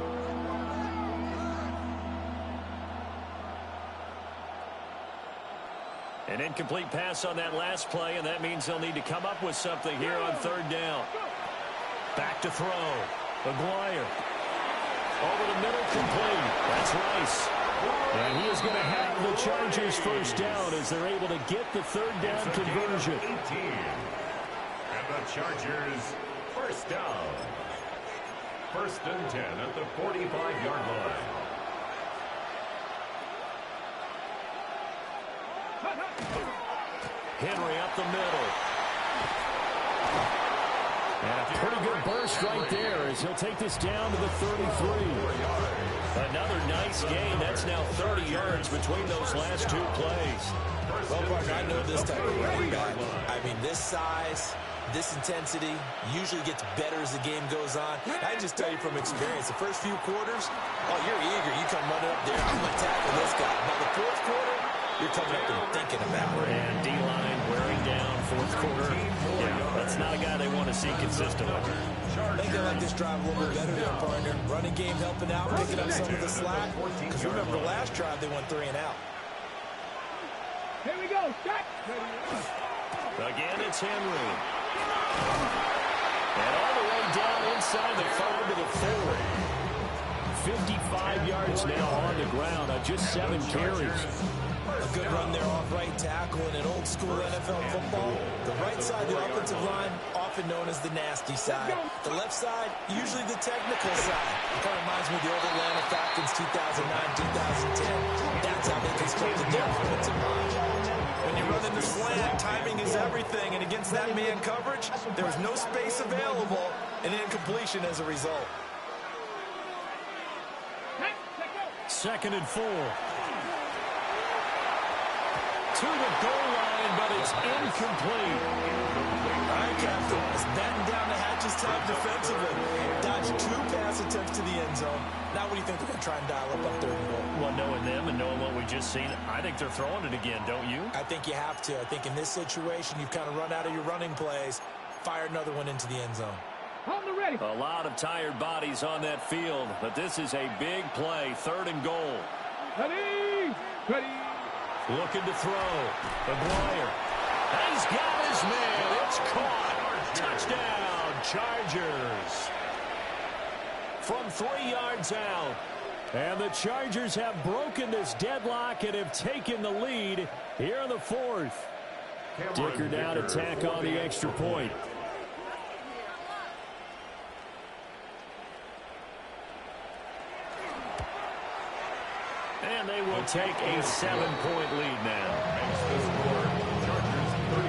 An incomplete pass on that last play, and that means they'll need to come up with something here on 3rd down. Back to throw. Maguire. Over the middle, complete. That's Rice. And he is going to have the Chargers first down as they're able to get the 3rd down conversion. 18. And the Chargers first down. 1st and 10 at the 45-yard line. Henry up the middle. And a pretty good burst right there as he'll take this down to the 33. Another nice gain. That's now 30 yards between those last 2 plays. Well, partner, I know this type of running back. I mean, this size, this intensity usually gets better as the game goes on. I can just tell you from experience, the first few quarters, oh, you're eager. You come running up there. I'm going to tackle this guy. By the 4th quarter, you're coming up and thinking about it. And D-line wearing down 4th quarter. Yeah, that's not a guy they want to see consistently. I think they like this drive a little bit better there, partner. Running game helping out, picking up some of the slack. Because remember, the last drive, they went 3 and out. Here we go. Shot. Again, it's Henry. And all the way down inside the 5 to the 4. 55 yards now on the ground on just 7 carries. A good run there off right tackle in an old-school NFL football. The right side of the offensive line, often known as the nasty side. The left side, usually the technical side. It kind of reminds me of the old Atlanta Falcons 2009-2010. That's how they constructed their offensive line. When you're running the slant, timing timing is everything, and against that man coverage, there was no space available, and incompletion as a result. 2nd and 4. To the goal line, but it's incomplete. All right, Captain. It's batten down the hatches time defensively. Dodged 2 pass attempts to the end zone. Now what do you think they're going to try and dial up on 3rd and goal? Well, knowing them and knowing what we just seen, I think they're throwing it again, don't you? I think you have to. I think in this situation, you've kind of run out of your running plays. Fire another one into the end zone. On the ready. A lot of tired bodies on that field, but this is a big play. 3rd and goal. Ready. Ready. Looking to throw. McGuire. He's got his man. It's caught. Touchdown, Chargers. From 3 yards out. And the Chargers have broken this deadlock and have taken the lead here in the 4th. Dicker now to tack on the extra point. And they will take a 7-point lead now. Makes the score. Chargers 32.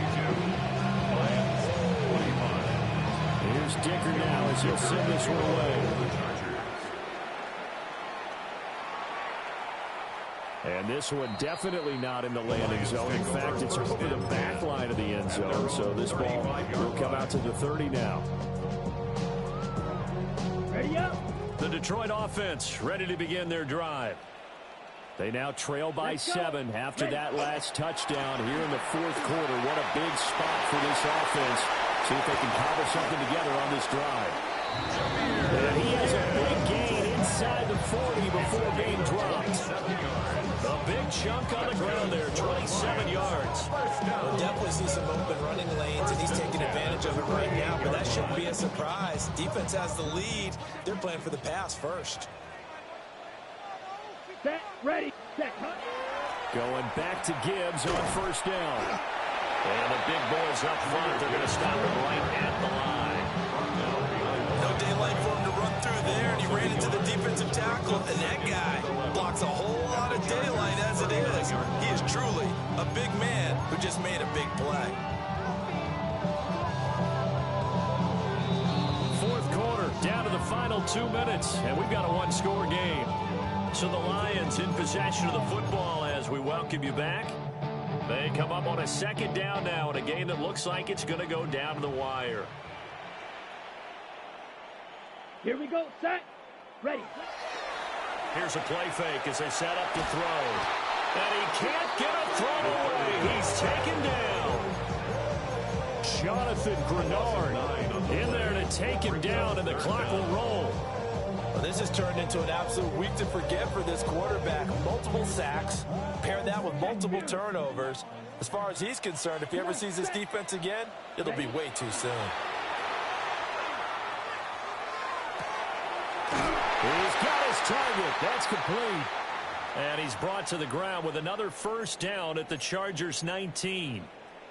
Lions 25. Here's Dicker now as he'll send this one away. And this one definitely not in the landing zone. In fact, it's over the back line of the end zone. So this ball will come out to the 30 now. Ready up. The Detroit offense ready to begin their drive. They now trail by 7 after that last touchdown here in the 4th quarter. What a big spot for this offense. See if they can cobble something together on this drive. And he has a big gain inside the 40 before being dropped. A big chunk on the ground there, 27 yards. We'll definitely see some open running lanes, and he's taking advantage of it right now, but that shouldn't be a surprise. Defense has the lead. They're playing for the pass first. Set. Ready. Set. Going back to Gibbs on 1st down. And the big boys up front, they're going to stop him right at the line. No daylight for him to run through there, and he ran into the defensive tackle, and that guy blocks a whole lot of daylight as it is. He is truly a big man who just made a big play. 4th quarter, down to the final 2 minutes, and we've got a 1-score game. So the Lions in possession of the football as we welcome you back. They come up on a 2nd down now in a game that looks like it's going to go down to the wire. Here we go. Set. Ready. Here's a play fake as they set up to throw. And he can't get a throw away. He's taken down. Jonathan Grenard in there to take him down, and the clock will roll. Well, this has turned into an absolute week to forget for this quarterback. Multiple sacks, pair that with multiple turnovers. As far as he's concerned, if he ever sees this defense again, it'll be way too soon. He's got his target. That's complete. And he's brought to the ground with another 1st down at the Chargers 19.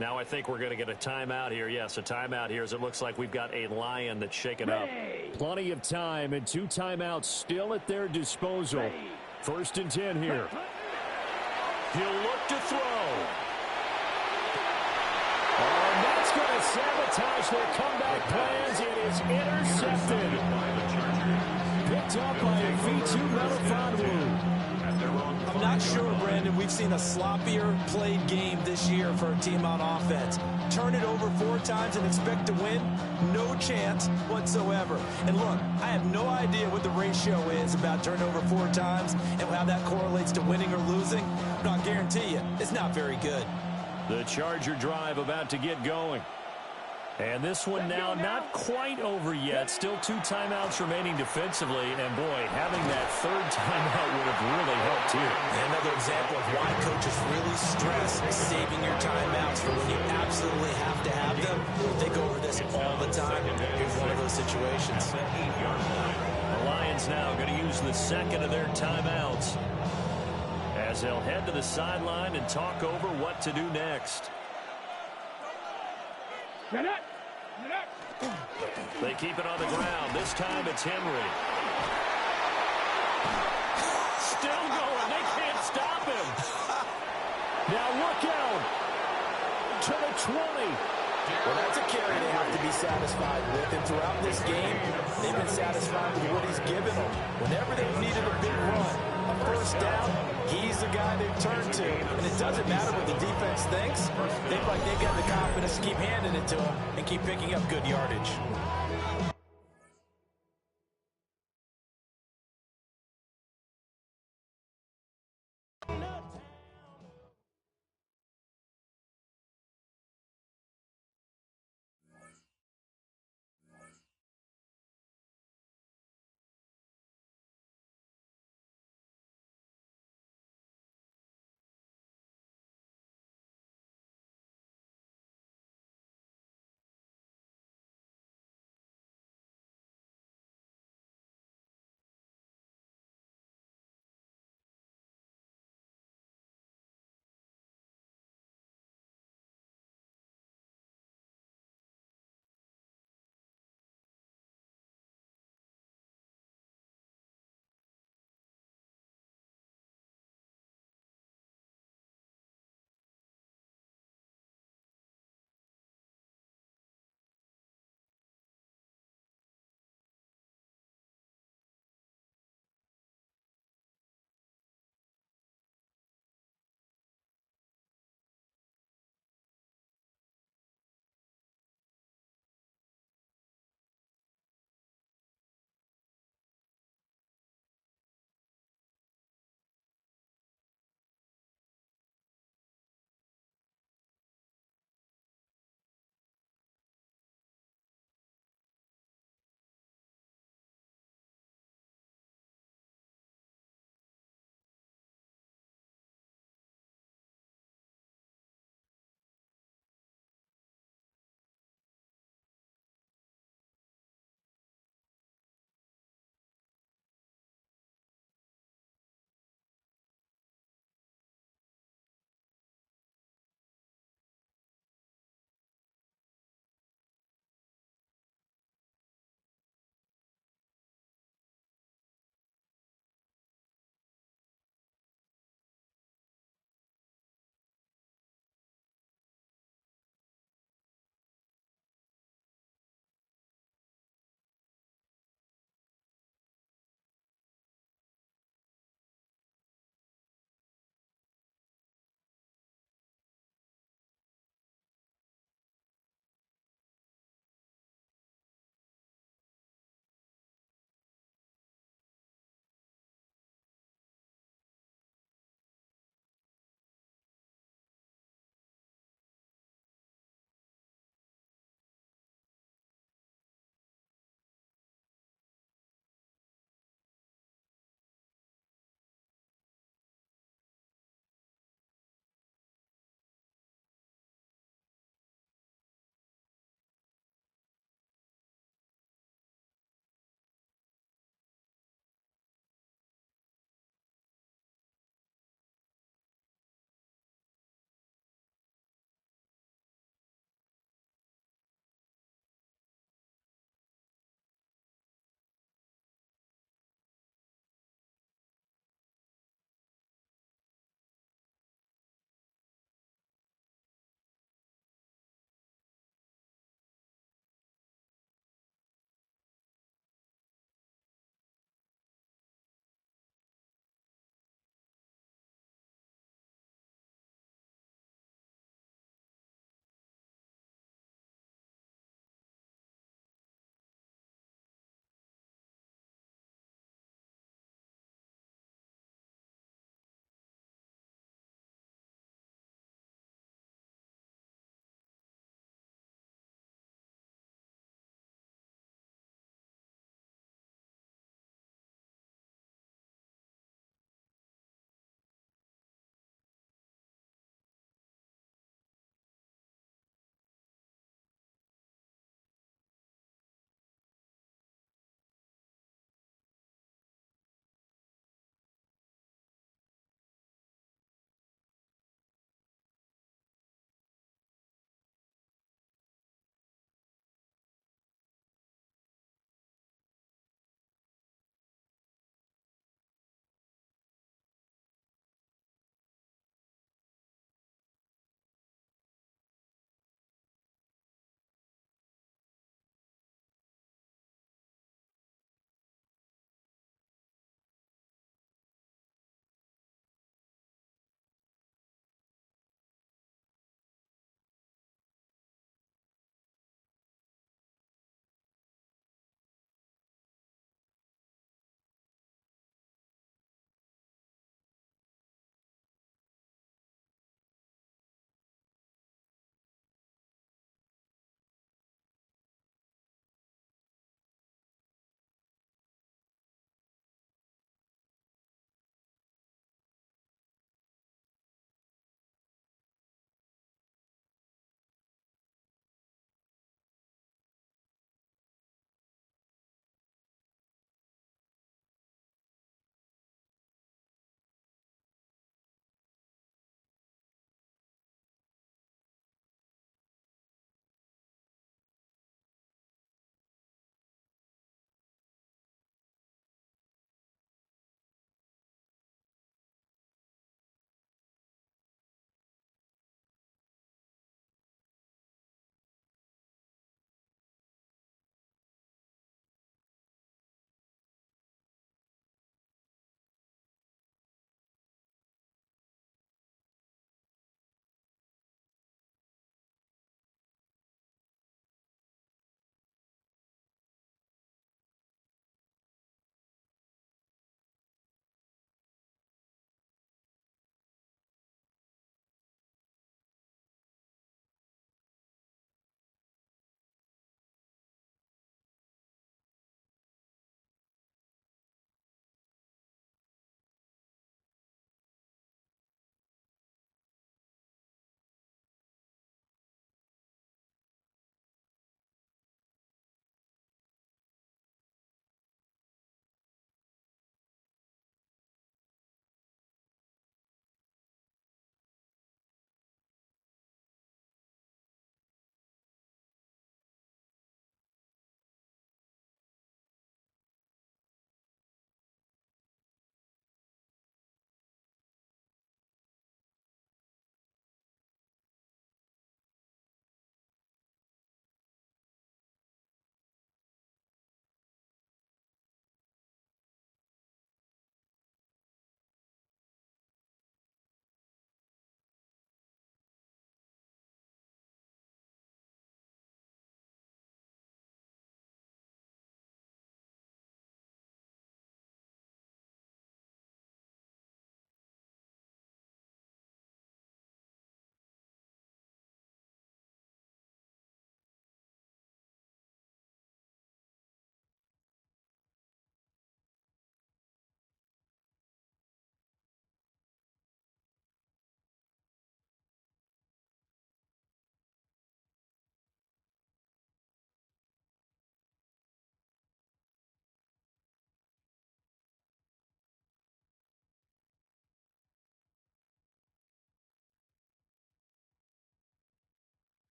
Now I think we're going to get a timeout here. Yes, a timeout here as it looks like we've got a Lion that's shaken up. Plenty of time and 2 timeouts still at their disposal. 1st and 10 here. He'll look to throw. And that's going to sabotage their comeback plans. It is intercepted. Picked up by a V2 Melifonwu. I'm not sure, Brandon, we've seen a sloppier played game this year for a team on offense. Turn it over 4 times and expect to win? No chance whatsoever. And look, I have no idea what the ratio is about turnover 4 times and how that correlates to winning or losing. But I'll guarantee you, it's not very good. The Charger drive about to get going. And this one now not quite over yet. Still 2 timeouts remaining defensively. And, boy, having that 3rd timeout would have really helped here. Another example of why coaches really stress saving your timeouts for when you absolutely have to have them. They go over this all the time. Here's one of those situations. The Lions now going to use the 2nd of their timeouts as they'll head to the sideline and talk over what to do next. They keep it on the ground. This time it's Henry. Still going. They can't stop him. Now look out. to the 20. Well, that's a carry they have to be satisfied with. And throughout this game, they've been satisfied with what he's given them. Whenever they've needed a big run, a first down, he's the guy they've turned to. And it doesn't matter what the defense thinks. They look like they've got the confidence to keep handing it to him and keep picking up good yardage.